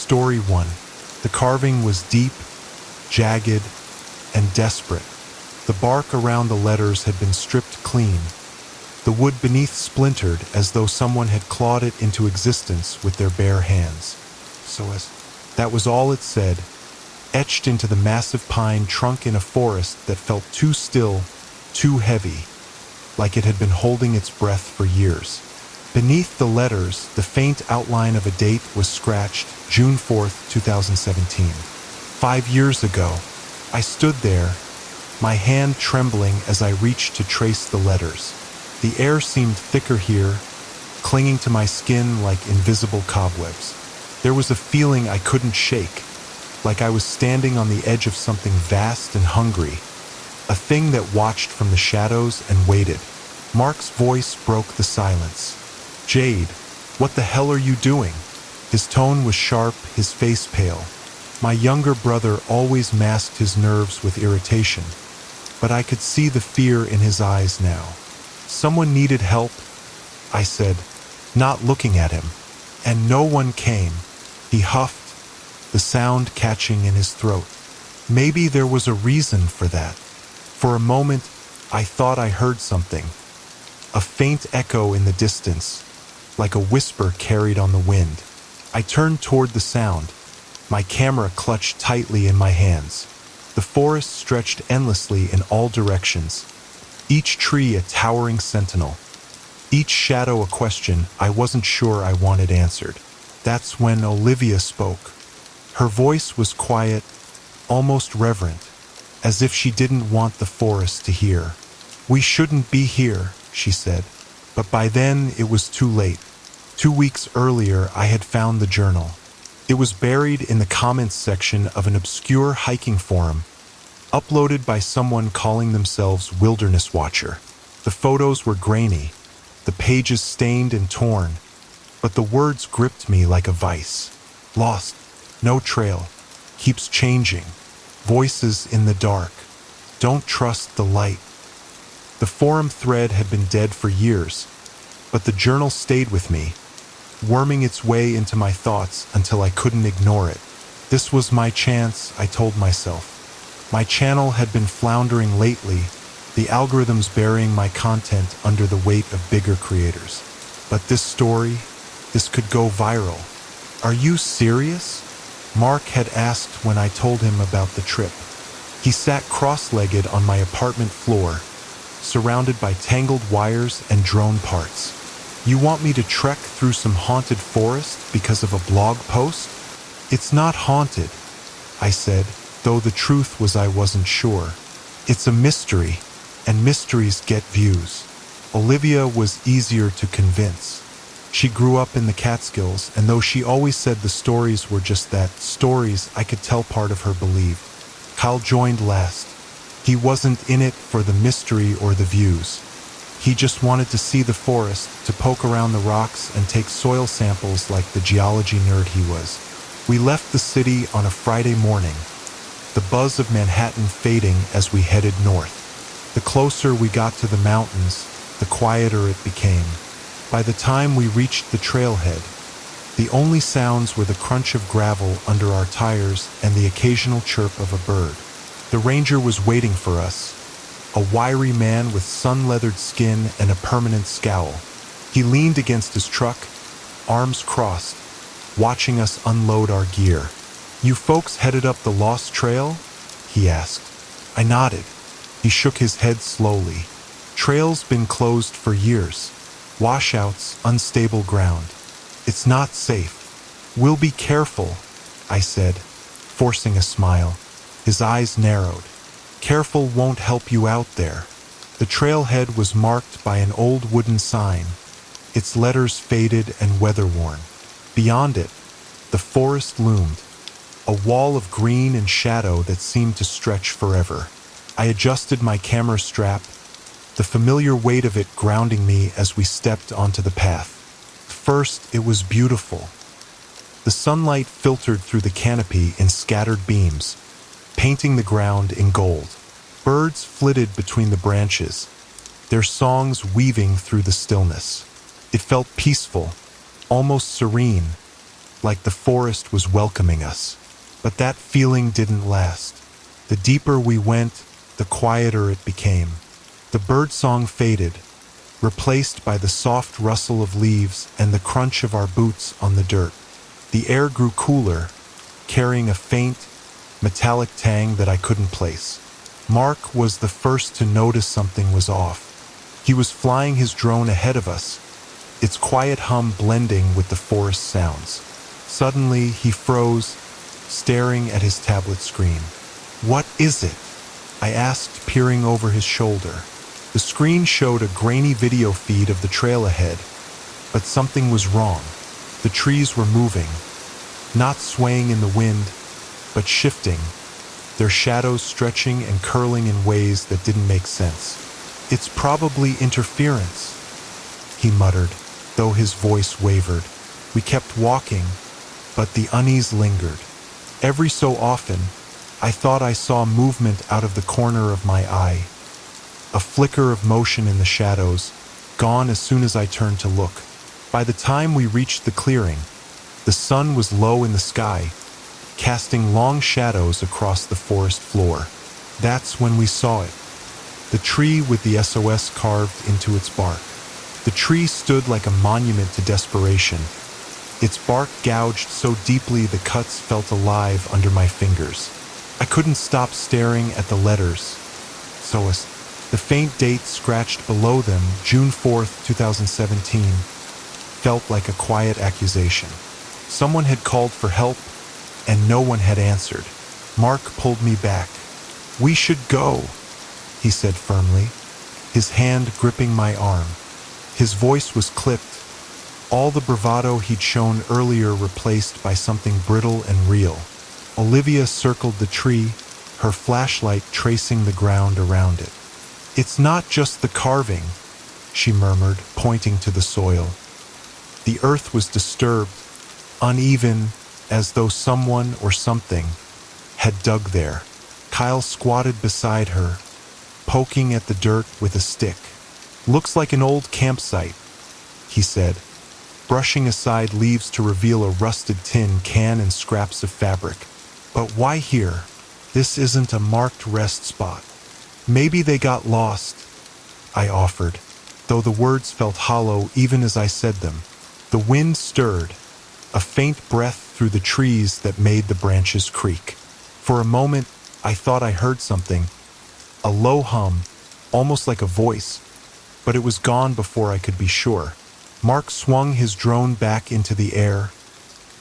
Story 1. The carving was deep, jagged, and desperate. The bark around the letters had been stripped clean. The wood beneath splintered as though someone had clawed it into existence with their bare hands. That was all it said, etched into the massive pine trunk in a forest that felt too still, too heavy, like it had been holding its breath for years. Beneath the letters, the faint outline of a date was scratched, June 4th, 2017. 5 years ago, I stood there, my hand trembling as I reached to trace the letters. The air seemed thicker here, clinging to my skin like invisible cobwebs. There was a feeling I couldn't shake, like I was standing on the edge of something vast and hungry, a thing that watched from the shadows and waited. Mark's voice broke the silence. "Jade, what the hell are you doing?" His tone was sharp, his face pale. My younger brother always masked his nerves with irritation, but I could see the fear in his eyes now. "Someone needed help," I said, not looking at him. "And no one came." He huffed, the sound catching in his throat. Maybe there was a reason for that. For a moment, I thought I heard something. A faint echo in the distance, like a whisper carried on the wind. I turned toward the sound, my camera clutched tightly in my hands. The forest stretched endlessly in all directions, each tree a towering sentinel, each shadow a question I wasn't sure I wanted answered. That's when Olivia spoke. Her voice was quiet, almost reverent, as if she didn't want the forest to hear. "We shouldn't be here," she said. But by then it was too late. 2 weeks earlier I had found the journal. It was buried in the comments section of an obscure hiking forum, uploaded by someone calling themselves Wilderness Watcher. The photos were grainy, the pages stained and torn, but the words gripped me like a vice. Lost, no trail, keeps changing, voices in the dark, don't trust the light. The forum thread had been dead for years, but the journal stayed with me, worming its way into my thoughts until I couldn't ignore it. This was my chance, I told myself. My channel had been floundering lately, the algorithms burying my content under the weight of bigger creators. But this story, this could go viral. "Are you serious?" Mark had asked when I told him about the trip. He sat cross-legged on my apartment floor, surrounded by tangled wires and drone parts. "You want me to trek through some haunted forest because of a blog post?" "It's not haunted," I said, though the truth was I wasn't sure. "It's a mystery, and mysteries get views." Olivia was easier to convince. She grew up in the Catskills, and though she always said the stories were just that, stories, I could tell part of her believed. Kyle joined last. He wasn't in it for the mystery or the views. He just wanted to see the forest, to poke around the rocks and take soil samples like the geology nerd he was. We left the city on a Friday morning, the buzz of Manhattan fading as we headed north. The closer we got to the mountains, the quieter it became. By the time we reached the trailhead, the only sounds were the crunch of gravel under our tires and the occasional chirp of a bird. The ranger was waiting for us, a wiry man with sun-leathered skin and a permanent scowl. He leaned against his truck, arms crossed, watching us unload our gear. "You folks headed up the Lost Trail?" he asked. I nodded. He shook his head slowly. "Trail's been closed for years. Washouts, unstable ground. It's not safe." "We'll be careful," I said, forcing a smile. His eyes narrowed. "Careful won't help you out there." The trailhead was marked by an old wooden sign, its letters faded and weather-worn. Beyond it, the forest loomed, a wall of green and shadow that seemed to stretch forever. I adjusted my camera strap, the familiar weight of it grounding me as we stepped onto the path. First, it was beautiful. The sunlight filtered through the canopy in scattered beams, painting the ground in gold. Birds flitted between the branches, their songs weaving through the stillness. It felt peaceful, almost serene. like the forest was welcoming us. But that feeling didn't last. The deeper we went, the quieter it became. The birdsong faded, replaced by the soft rustle of leaves and the crunch of our boots on the dirt. The air grew cooler, carrying a faint, metallic tang that I couldn't place. Mark was the first to notice something was off. He was flying his drone ahead of us, its quiet hum blending with the forest sounds. Suddenly, he froze, staring at his tablet screen. "What is it?" I asked, peering over his shoulder. The screen showed a grainy video feed of the trail ahead, but something was wrong. The trees were moving, not swaying in the wind, but shifting, their shadows stretching and curling in ways that didn't make sense. "It's probably interference," he muttered, though his voice wavered. We kept walking, but the unease lingered. Every so often, I thought I saw movement out of the corner of my eye, a flicker of motion in the shadows, gone as soon as I turned to look. By the time we reached the clearing, the sun was low in the sky, casting long shadows across the forest floor. That's when we saw it. The tree with the SOS carved into its bark. The tree stood like a monument to desperation. Its bark gouged so deeply the cuts felt alive under my fingers. I couldn't stop staring at the letters. SOS. The faint date scratched below them, June 4th, 2017, felt like a quiet accusation. Someone had called for help, and no one had answered. Mark pulled me back. "We should go," he said firmly, his hand gripping my arm. His voice was clipped, all the bravado he'd shown earlier replaced by something brittle and real. Olivia circled the tree, her flashlight tracing the ground around it. "It's not just the carving," she murmured, pointing to the soil. The earth was disturbed, uneven, as though someone or something had dug there. Kyle squatted beside her, poking at the dirt with a stick. "Looks like an old campsite," he said, brushing aside leaves to reveal a rusted tin can and scraps of fabric. "But why here? This isn't a marked rest spot." "Maybe they got lost," I offered, though the words felt hollow even as I said them. The wind stirred, a faint breath through the trees that made the branches creak. For a moment, I thought I heard something, a low hum, almost like a voice, but it was gone before I could be sure. Mark swung his drone back into the air,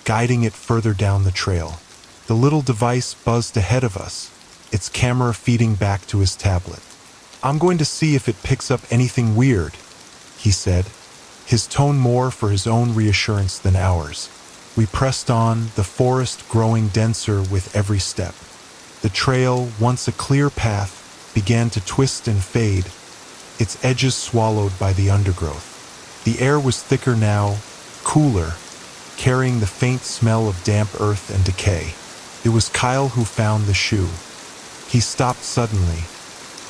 guiding it further down the trail. The little device buzzed ahead of us, its camera feeding back to his tablet. "I'm going to see if it picks up anything weird," he said, his tone more for his own reassurance than ours. We pressed on, the forest growing denser with every step. The trail, once a clear path, began to twist and fade, its edges swallowed by the undergrowth. The air was thicker now, cooler, carrying the faint smell of damp earth and decay. It was Kyle who found the shoe. He stopped suddenly,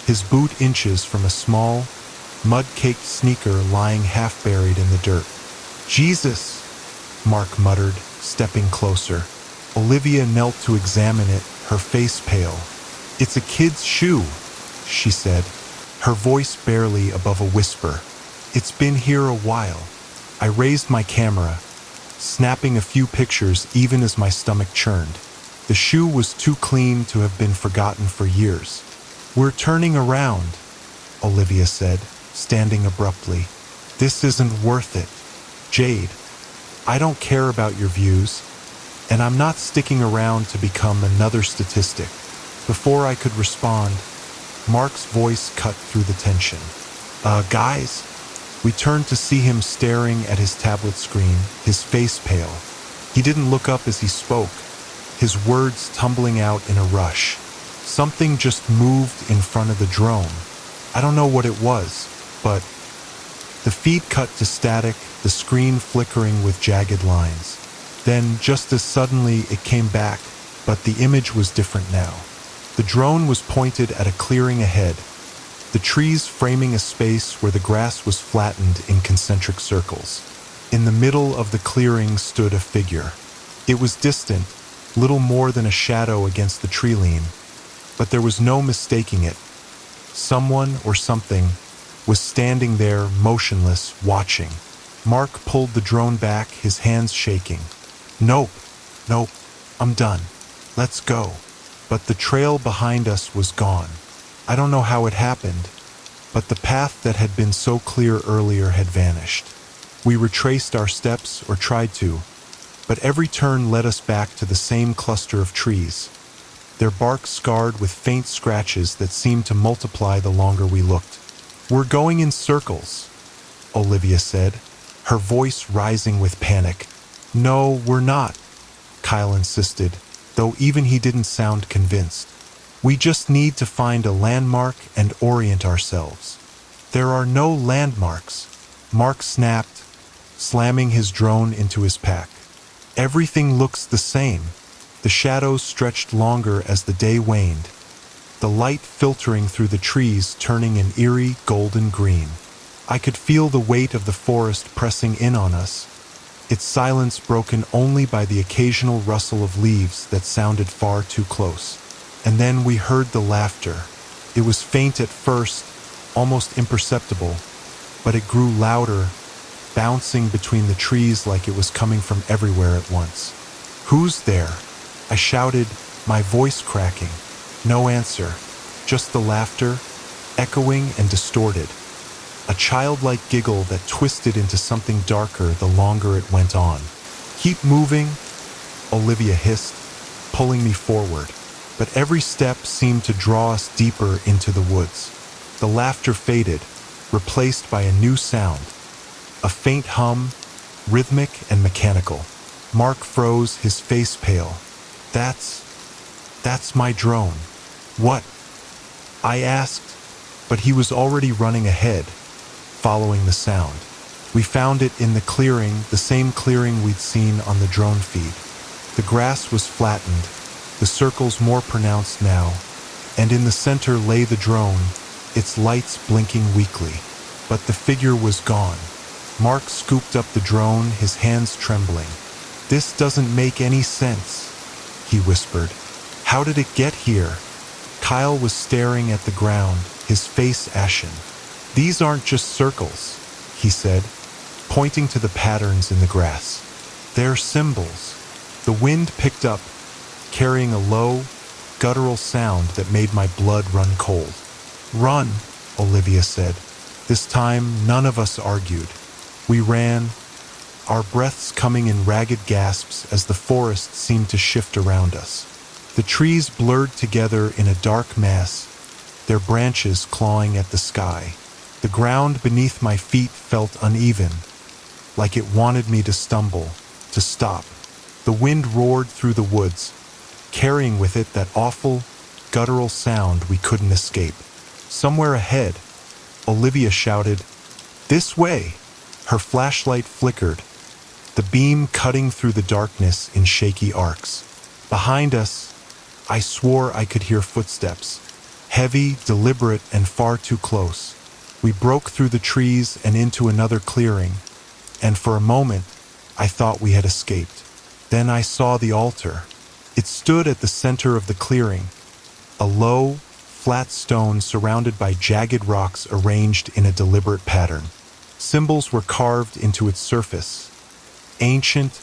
his boot inches from a small, mud-caked sneaker lying half-buried in the dirt. "Jesus!" Mark muttered, stepping closer. Olivia knelt to examine it, her face pale. "It's a kid's shoe," she said, her voice barely above a whisper. "It's been here a while." I raised my camera, snapping a few pictures even as my stomach churned. The shoe was too clean to have been forgotten for years. "We're turning around," Olivia said, standing abruptly. "This isn't worth it. Jade, I don't care about your views, and I'm not sticking around to become another statistic." Before I could respond, Mark's voice cut through the tension. Guys?" We turned to see him staring at his tablet screen, his face pale. He didn't look up as he spoke, his words tumbling out in a rush. Something just moved in front of the drone. I don't know what it was, but the feed cut to static, the screen flickering with jagged lines. Then, just as suddenly, it came back, but the image was different now. The drone was pointed at a clearing ahead, the trees framing a space where the grass was flattened in concentric circles. In the middle of the clearing stood a figure, It was distant, little more than a shadow against the tree line, but there was no mistaking it. Someone or something was standing there, motionless, watching. Mark pulled the drone back, his hands shaking. Nope, I'm done. Let's go. But the trail behind us was gone. I don't know how it happened, but the path that had been so clear earlier had vanished. We retraced our steps, or tried to, but every turn led us back to the same cluster of trees, their bark scarred with faint scratches that seemed to multiply the longer we looked. We're going in circles, Olivia said, her voice rising with panic. No, we're not, Kyle insisted, though even he didn't sound convinced. We just need to find a landmark and orient ourselves. There are no landmarks, Mark snapped, slamming his drone into his pack. Everything looks the same. The shadows stretched longer as the day waned, the light filtering through the trees turning an eerie golden green. I could feel the weight of the forest pressing in on us, its silence broken only by the occasional rustle of leaves that sounded far too close. And then we heard the laughter. It was faint at first, almost imperceptible, but it grew louder, bouncing between the trees like it was coming from everywhere at once. Who's there? I shouted, my voice cracking. No answer, just the laughter, echoing and distorted. A childlike giggle that twisted into something darker the longer it went on. Keep moving, Olivia hissed, pulling me forward. But every step seemed to draw us deeper into the woods. The laughter faded, replaced by a new sound. A faint hum, rhythmic and mechanical. Mark froze, his face pale. That's my drone. What? I asked, but he was already running ahead, following the sound. We found it in the clearing, the same clearing we'd seen on the drone feed. The grass was flattened, the circles more pronounced now, and in the center lay the drone, its lights blinking weakly. But the figure was gone. Mark scooped up the drone, his hands trembling. This doesn't make any sense, he whispered. How did it get here? Kyle was staring at the ground, his face ashen. These aren't just circles, he said, pointing to the patterns in the grass. They're symbols. The wind picked up, carrying a low, guttural sound that made my blood run cold. Run, Olivia said. This time, none of us argued. We ran, our breaths coming in ragged gasps as the forest seemed to shift around us. The trees blurred together in a dark mass, their branches clawing at the sky. The ground beneath my feet felt uneven, like it wanted me to stumble, to stop. The wind roared through the woods, carrying with it that awful, guttural sound we couldn't escape. Somewhere ahead, Olivia shouted, "This way!" Her flashlight flickered, the beam cutting through the darkness in shaky arcs. Behind us, I swore I could hear footsteps, heavy, deliberate, and far too close. We broke through the trees and into another clearing, and for a moment, I thought we had escaped. Then I saw the altar. It stood at the center of the clearing, a low, flat stone surrounded by jagged rocks arranged in a deliberate pattern. Symbols were carved into its surface, ancient,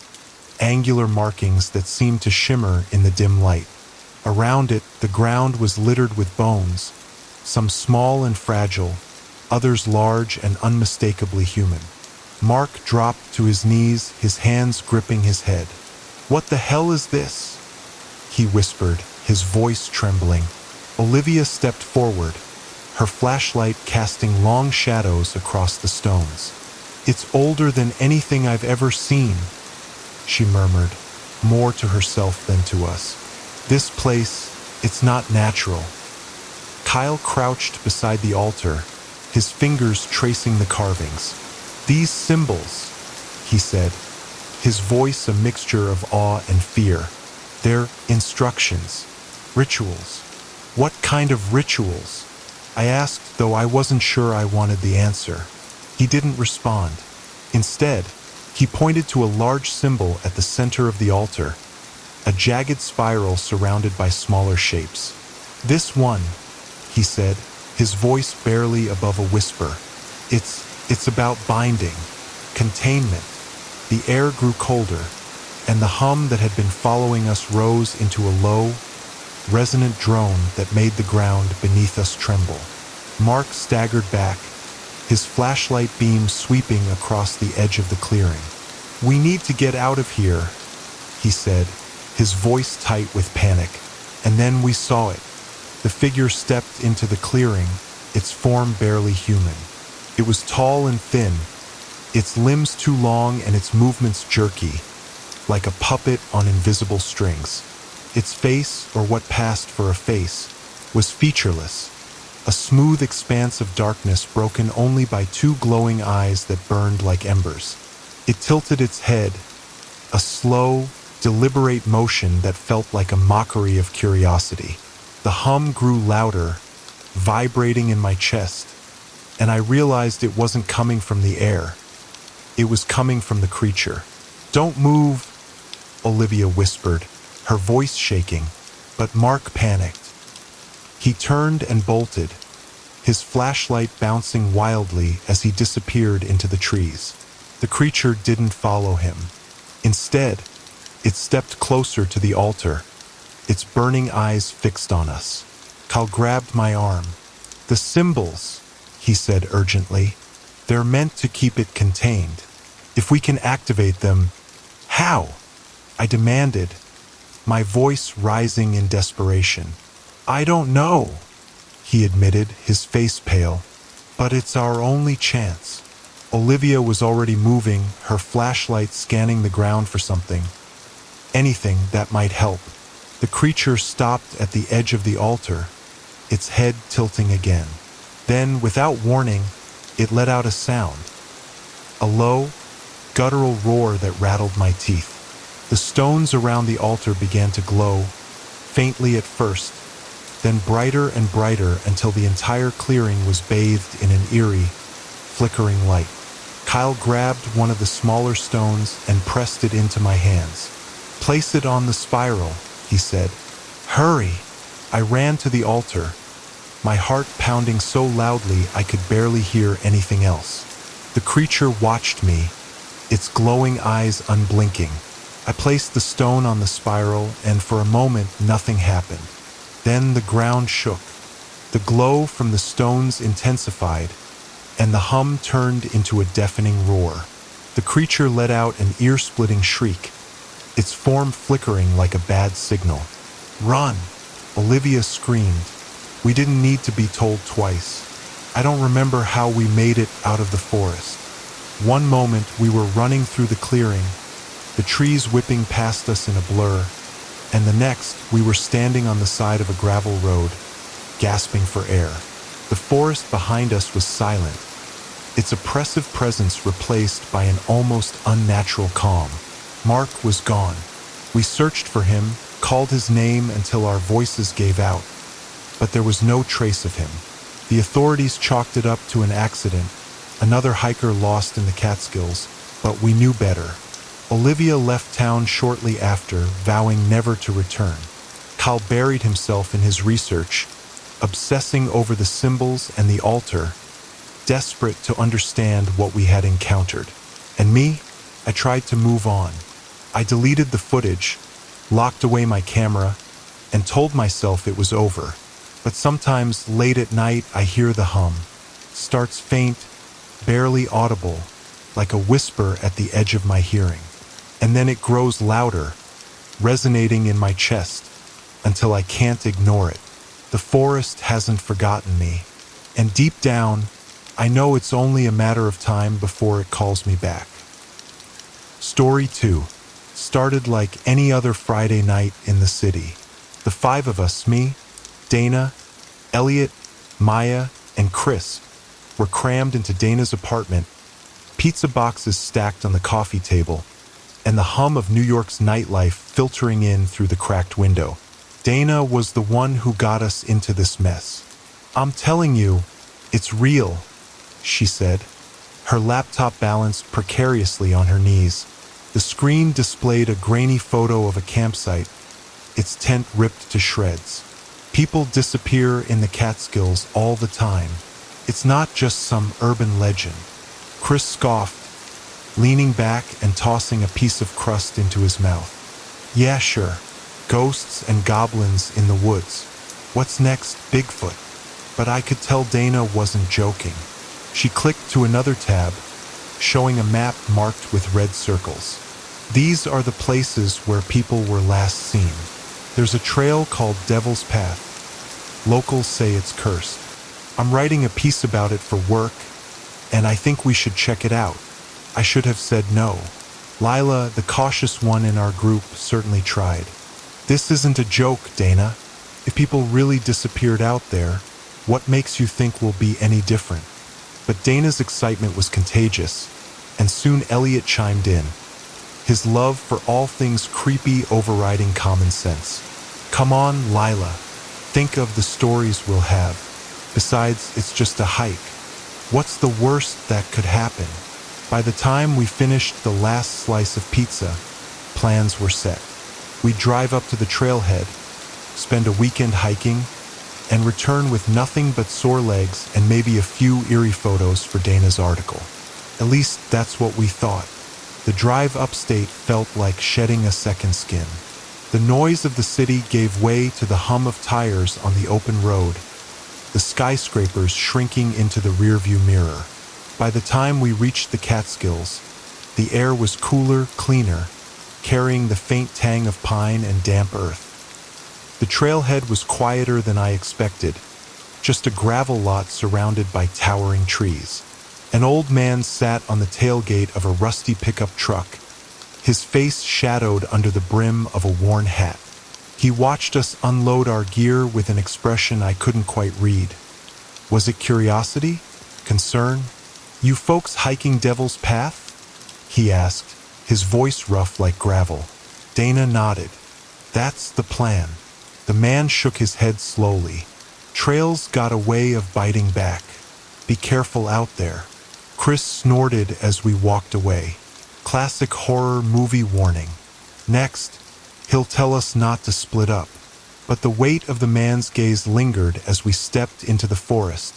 angular markings that seemed to shimmer in the dim light. Around it, the ground was littered with bones, some small and fragile, others large and unmistakably human. Mark dropped to his knees, his hands gripping his head. "What the hell is this?" he whispered, his voice trembling. Olivia stepped forward, her flashlight casting long shadows across the stones. "It's older than anything I've ever seen," she murmured, more to herself than to us. "This place, it's not natural." Kyle crouched beside the altar, his fingers tracing the carvings. "These symbols," he said, his voice a mixture of awe and fear. "They're instructions, rituals." "What kind of rituals?" I asked, though I wasn't sure I wanted the answer. He didn't respond. Instead, He pointed to a large symbol at the center of the altar, a jagged spiral surrounded by smaller shapes. "This one," he said, his voice barely above a whisper. It's about binding, containment." The air grew colder, and the hum that had been following us rose into a low, resonant drone that made the ground beneath us tremble. Mark staggered back, his flashlight beam sweeping across the edge of the clearing. "We need to get out of here," he said, his voice tight with panic. And then we saw it. The figure stepped into the clearing, its form barely human. It was tall and thin, its limbs too long and its movements jerky, like a puppet on invisible strings. Its face, or what passed for a face, was featureless, a smooth expanse of darkness broken only by two glowing eyes that burned like embers. It tilted its head, a slow, deliberate motion that felt like a mockery of curiosity. The hum grew louder, vibrating in my chest, and I realized it wasn't coming from the air. It was coming from the creature. "Don't move," Olivia whispered, her voice shaking, but Mark panicked. He turned and bolted, his flashlight bouncing wildly as he disappeared into the trees. The creature didn't follow him. Instead, it stepped closer to the altar, its burning eyes fixed on us. Cal grabbed my arm. "The symbols," he said urgently. "They're meant to keep it contained. If we can activate them, how?" I demanded, my voice rising in desperation. "I don't know," he admitted, his face pale. "But it's our only chance." Olivia was already moving, her flashlight scanning the ground for something. Anything that might help. The creature stopped at the edge of the altar, its head tilting again. Then, without warning, it let out a sound. A low, guttural roar that rattled my teeth. The stones around the altar began to glow, faintly at first, then brighter and brighter until the entire clearing was bathed in an eerie, flickering light. Kyle grabbed one of the smaller stones and pressed it into my hands. "Place it on the spiral," he said. "Hurry!" I ran to the altar, my heart pounding so loudly I could barely hear anything else. The creature watched me, its glowing eyes unblinking. I placed the stone on the spiral, and for a moment nothing happened. Then the ground shook. The glow from the stones intensified, and the hum turned into a deafening roar. The creature let out an ear-splitting shriek, its form flickering like a bad signal. "Run!" Olivia screamed. We didn't need to be told twice. I don't remember how we made it out of the forest. One moment we were running through the clearing, the trees whipping past us in a blur, and the next we were standing on the side of a gravel road, gasping for air. The forest behind us was silent, its oppressive presence replaced by an almost unnatural calm. Mark was gone. We searched for him, called his name until our voices gave out, but there was no trace of him. The authorities chalked it up to an accident, another hiker lost in the Catskills, but we knew better. Olivia left town shortly after, vowing never to return. Cal buried himself in his research, obsessing over the symbols and the altar, desperate to understand what we had encountered. And me, I tried to move on. I deleted the footage, locked away my camera, and told myself it was over. But sometimes late at night I hear the hum. Starts faint, barely audible, like a whisper at the edge of my hearing. And then it grows louder, resonating in my chest, until I can't ignore it. The forest hasn't forgotten me, and deep down, I know it's only a matter of time before it calls me back. Story 2 started like any other Friday night in the city. The 5 of us, me, Dana, Elliot, Maya, and Chris, were crammed into Dana's apartment, pizza boxes stacked on the coffee table, and the hum of New York's nightlife filtering in through the cracked window. Dana was the one who got us into this mess. "I'm telling you, it's real," she said, Her laptop balanced precariously on her knees. The screen displayed a grainy photo of a campsite, its tent ripped to shreds. People disappear in the Catskills all the time. It's not just some urban legend. Chris scoffed, leaning back and tossing a piece of crust into his mouth. Yeah, sure. Ghosts and goblins in the woods. What's next? Bigfoot. But I could tell Dana wasn't joking. She clicked to another tab, showing a map marked with red circles. These are the places where people were last seen. There's a trail called Devil's Path. Locals say it's cursed. I'm writing a piece about it for work, and I think we should check it out. I should have said no. Lila, the cautious one in our group, certainly tried. This isn't a joke, Dana. If people really disappeared out there, what makes you think we'll be any different? But Dana's excitement was contagious, and soon Elliot chimed in, his love for all things creepy overriding common sense. Come on, Lila. Think of the stories we'll have. Besides, it's just a hike. What's the worst that could happen? By the time we finished the last slice of pizza, plans were set. We'd drive up to the trailhead, spend a weekend hiking, and return with nothing but sore legs and maybe a few eerie photos for Dana's article. At least that's what we thought. The drive upstate felt like shedding a second skin. The noise of the city gave way to the hum of tires on the open road, the skyscrapers shrinking into the rearview mirror. By the time we reached the Catskills, the air was cooler, cleaner, carrying the faint tang of pine and damp earth. The trailhead was quieter than I expected, just a gravel lot surrounded by towering trees. An old man sat on the tailgate of a rusty pickup truck, his face shadowed under the brim of a worn hat. He watched us unload our gear with an expression I couldn't quite read. Was it curiosity? Concern? You folks hiking Devil's Path? He asked, his voice rough like gravel. Dana nodded. That's the plan. The man shook his head slowly. Trails got a way of biting back. Be careful out there. Chris snorted as we walked away. Classic horror movie warning. Next, he'll tell us not to split up. But the weight of the man's gaze lingered as we stepped into the forest,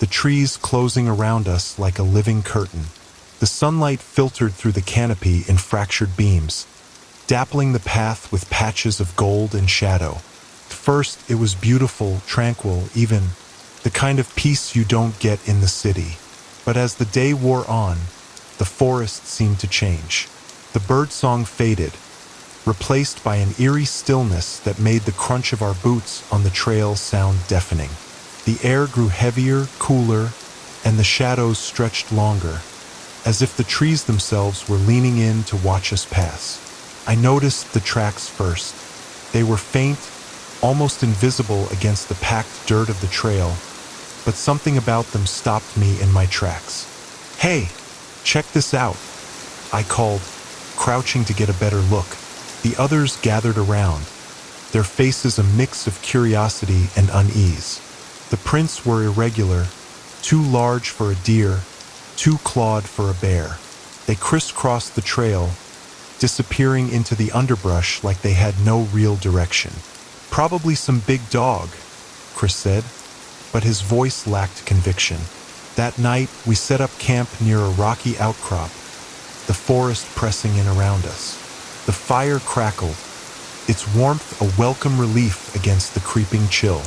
the trees closing around us like a living curtain. The sunlight filtered through the canopy in fractured beams, dappling the path with patches of gold and shadow. At first, it was beautiful, tranquil, even the kind of peace you don't get in the city. But as the day wore on, the forest seemed to change. The birdsong faded, replaced by an eerie stillness that made the crunch of our boots on the trail sound deafening. The air grew heavier, cooler, and the shadows stretched longer, as if the trees themselves were leaning in to watch us pass. I noticed the tracks first. They were faint, almost invisible against the packed dirt of the trail, but something about them stopped me in my tracks. Hey, check this out, I called, crouching to get a better look. The others gathered around, their faces a mix of curiosity and unease. The prints were irregular, too large for a deer, too clawed for a bear. They crisscrossed the trail, disappearing into the underbrush like they had no real direction. Probably some big dog, Chris said, but his voice lacked conviction. That night, we set up camp near a rocky outcrop, the forest pressing in around us. The fire crackled, its warmth a welcome relief against the creeping chill.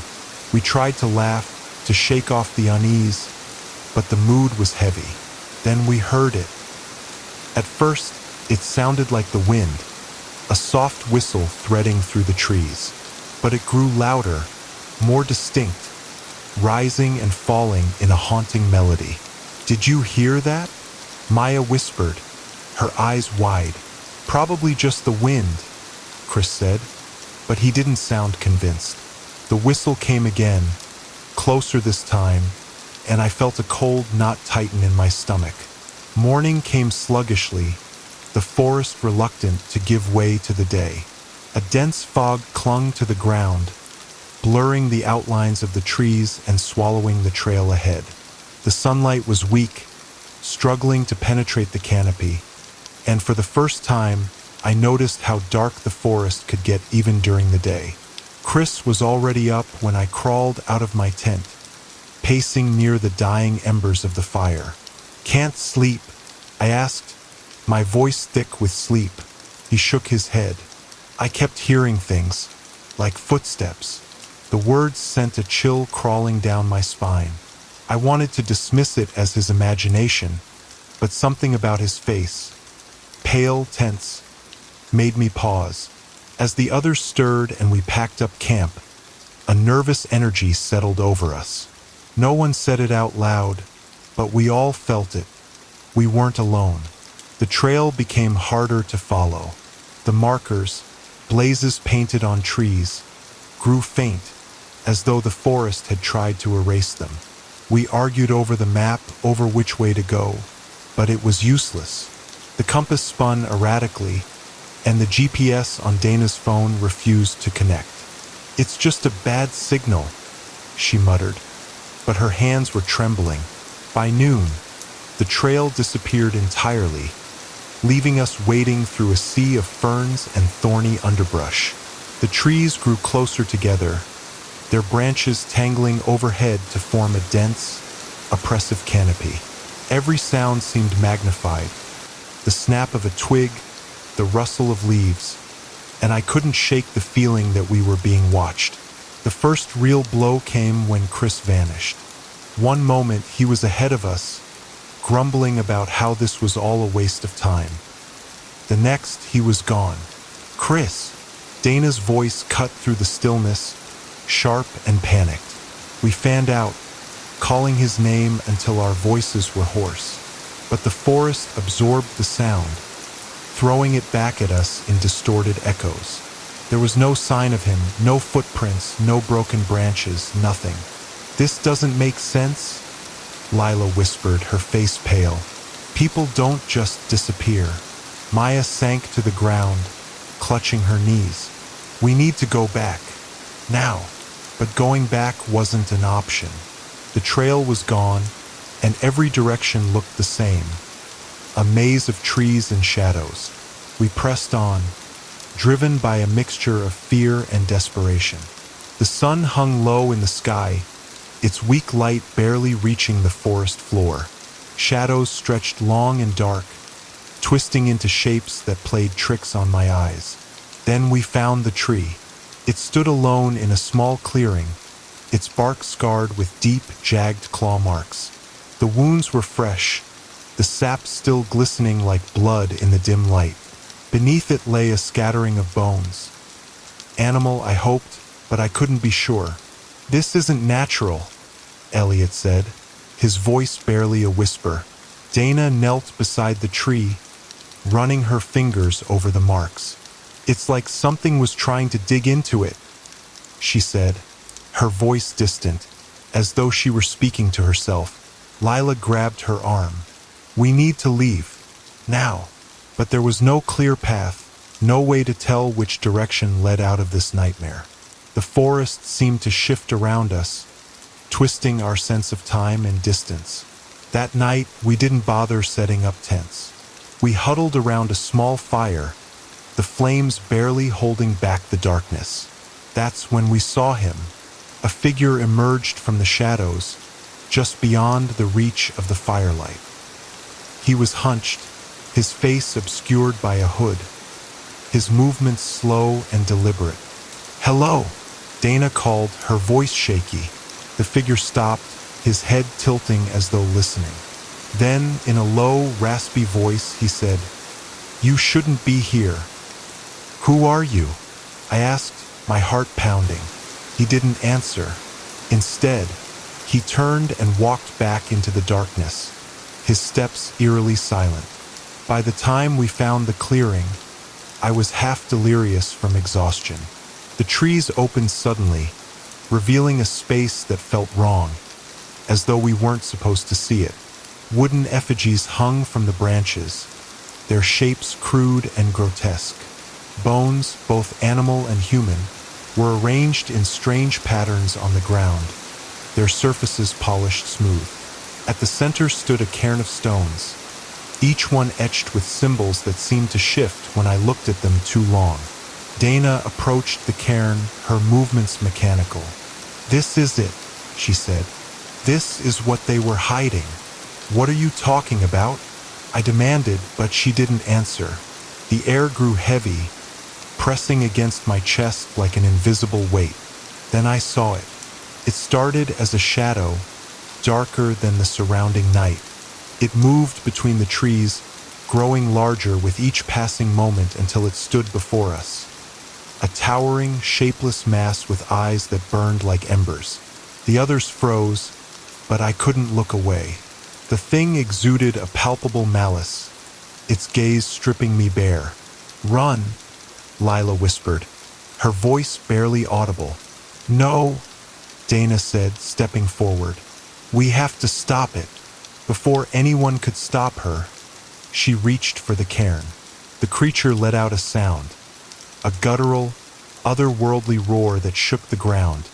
We tried to laugh, to shake off the unease, but the mood was heavy. Then we heard it. At first, it sounded like the wind, a soft whistle threading through the trees. But it grew louder, more distinct, rising and falling in a haunting melody. Did you hear that? Maya whispered, her eyes wide. Probably just the wind, Chris said, but he didn't sound convinced. The whistle came again, closer this time, and I felt a cold knot tighten in my stomach. Morning came sluggishly, the forest reluctant to give way to the day. A dense fog clung to the ground, blurring the outlines of the trees and swallowing the trail ahead. The sunlight was weak, struggling to penetrate the canopy, and for the first time, I noticed how dark the forest could get even during the day. Chris was already up when I crawled out of my tent, pacing near the dying embers of the fire. "Can't sleep?" I asked, my voice thick with sleep. He shook his head. I kept hearing things, like footsteps. The words sent a chill crawling down my spine. I wanted to dismiss it as his imagination, but something about his face, pale, tense, made me pause. As the others stirred and we packed up camp, a nervous energy settled over us. No one said it out loud, but we all felt it. We weren't alone. The trail became harder to follow. The markers, blazes painted on trees, grew faint, as though the forest had tried to erase them. We argued over the map, over which way to go, but it was useless. The compass spun erratically, and the GPS on Dana's phone refused to connect. "It's just a bad signal," she muttered, but her hands were trembling. By noon, the trail disappeared entirely, leaving us wading through a sea of ferns and thorny underbrush. The trees grew closer together, their branches tangling overhead to form a dense, oppressive canopy. Every sound seemed magnified, the snap of a twig, the rustle of leaves, and I couldn't shake the feeling that we were being watched. The first real blow came when Chris vanished. One moment he was ahead of us, grumbling about how this was all a waste of time. The next, he was gone. "Chris!" Dana's voice cut through the stillness, sharp and panicked. We fanned out, calling his name until our voices were hoarse. But the forest absorbed the sound, throwing it back at us in distorted echoes. There was no sign of him, no footprints, no broken branches, nothing. "This doesn't make sense," Lila whispered, her face pale. "People don't just disappear." Maya sank to the ground, clutching her knees. "We need to go back. Now." But going back wasn't an option. The trail was gone, and every direction looked the same. A maze of trees and shadows. We pressed on, driven by a mixture of fear and desperation. The sun hung low in the sky, its weak light barely reaching the forest floor. Shadows stretched long and dark, twisting into shapes that played tricks on my eyes. Then we found the tree. It stood alone in a small clearing, its bark scarred with deep, jagged claw marks. The wounds were fresh, the sap still glistening like blood in the dim light. Beneath it lay a scattering of bones. Animal, I hoped, but I couldn't be sure. "This isn't natural," Elliot said, his voice barely a whisper. Dana knelt beside the tree, running her fingers over the marks. "It's like something was trying to dig into it," she said, her voice distant, as though she were speaking to herself. Lila grabbed her arm. "We need to leave. Now." But there was no clear path, no way to tell which direction led out of this nightmare. The forest seemed to shift around us, twisting our sense of time and distance. That night, we didn't bother setting up tents. We huddled around a small fire, the flames barely holding back the darkness. That's when we saw him. A figure emerged from the shadows, just beyond the reach of the firelight. He was hunched, his face obscured by a hood, his movements slow and deliberate. "Hello," Dana called, her voice shaky. The figure stopped, his head tilting as though listening. Then, in a low, raspy voice, he said, "You shouldn't be here." "Who are you?" I asked, my heart pounding. He didn't answer. Instead, he turned and walked back into the darkness, his steps eerily silent. By the time we found the clearing, I was half delirious from exhaustion. The trees opened suddenly, revealing a space that felt wrong, as though we weren't supposed to see it. Wooden effigies hung from the branches, their shapes crude and grotesque. Bones, both animal and human, were arranged in strange patterns on the ground, their surfaces polished smooth. At the center stood a cairn of stones, each one etched with symbols that seemed to shift when I looked at them too long. Dana approached the cairn, her movements mechanical. "This is it," she said. "This is what they were hiding." "What are you talking about?" I demanded, but she didn't answer. The air grew heavy, pressing against my chest like an invisible weight. Then I saw it. It started as a shadow, darker than the surrounding night. It moved between the trees, growing larger with each passing moment until it stood before us. A towering, shapeless mass with eyes that burned like embers. The others froze, but I couldn't look away. The thing exuded a palpable malice, its gaze stripping me bare. "Run," Lila whispered, her voice barely audible. "No," Dana said, stepping forward. "We have to stop it." Before anyone could stop her, she reached for the cairn. The creature let out a sound, a guttural, otherworldly roar that shook the ground,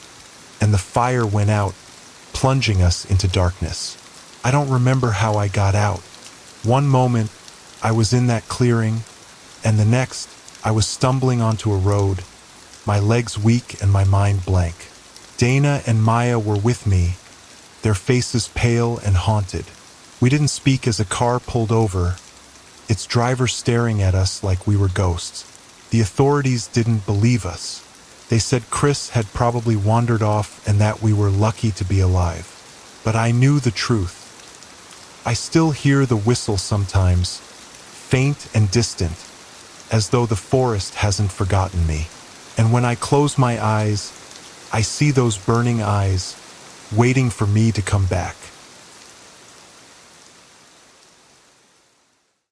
and the fire went out, plunging us into darkness. I don't remember how I got out. One moment, I was in that clearing, and the next, I was stumbling onto a road, my legs weak and my mind blank. Dana and Maya were with me, their faces pale and haunted. We didn't speak as a car pulled over, its driver staring at us like we were ghosts. The authorities didn't believe us. They said Chris had probably wandered off and that we were lucky to be alive. But I knew the truth. I still hear the whistle sometimes, faint and distant, as though the forest hasn't forgotten me. And when I close my eyes, I see those burning eyes, waiting for me to come back.